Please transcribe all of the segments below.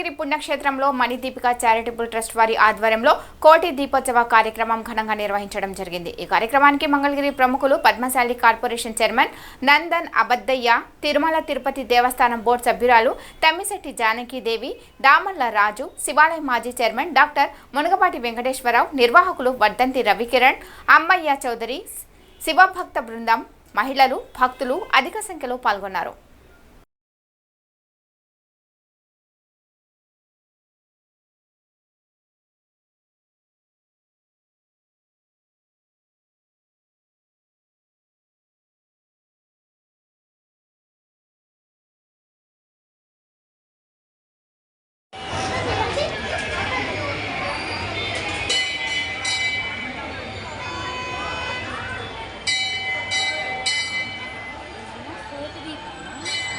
మంగళగిరి పుణ్యక్షేత్రంలో Manideepika charitable trust వారి ఆధ్వర్యంలో కోటి దీపోత్సవ కార్యక్రమం ఘనంగా నిర్వహించడం జరిగింది। ఈ కార్యక్రమానికి మంగళగిరి ప్రముఖులు పద్మశాలి కార్పొరేషన్ చైర్మన్ నందన్ అబద్దయ్య, తిరుమల తిరుపతి దేవస్థానం బోర్డు సభ్యురాలు తమ్మిశెట్టి జానకీదేవి, దామల్ల రాజు, శివాలయ మాజీ చైర్మన్ డాక్టర్ మునగపాటి వెంకటేశ్వరరావు, నిర్వాహకులు వర్ధంతి రవికిరణ్, అమ్మయ్య చౌదరి, శివభక్త బృందం, మహిళలు, భక్తులు అధిక సంఖ్యలో పాల్గొన్నారు।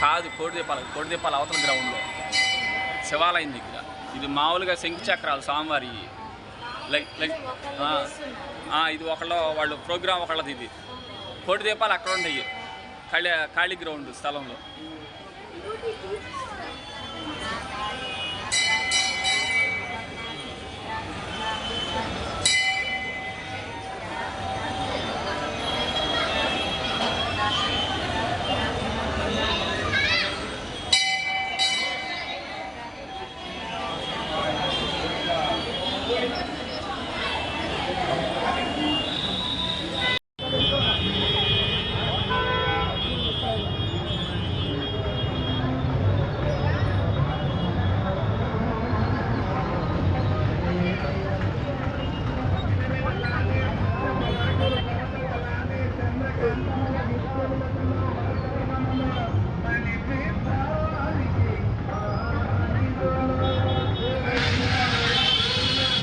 కాదు కోటిదీపాల అవతల గ్రౌండ్లో శివాలయం దగ్గర ఇది మామూలుగా శంకు చక్రాలు స్వామివారి ఇది వాళ్ళు ప్రోగ్రాం ఒకళ్ళది। ఇది కోటిదీపాలు అక్కడ ఉంటాయి ఖాళీ గ్రౌండ్ స్థలంలో।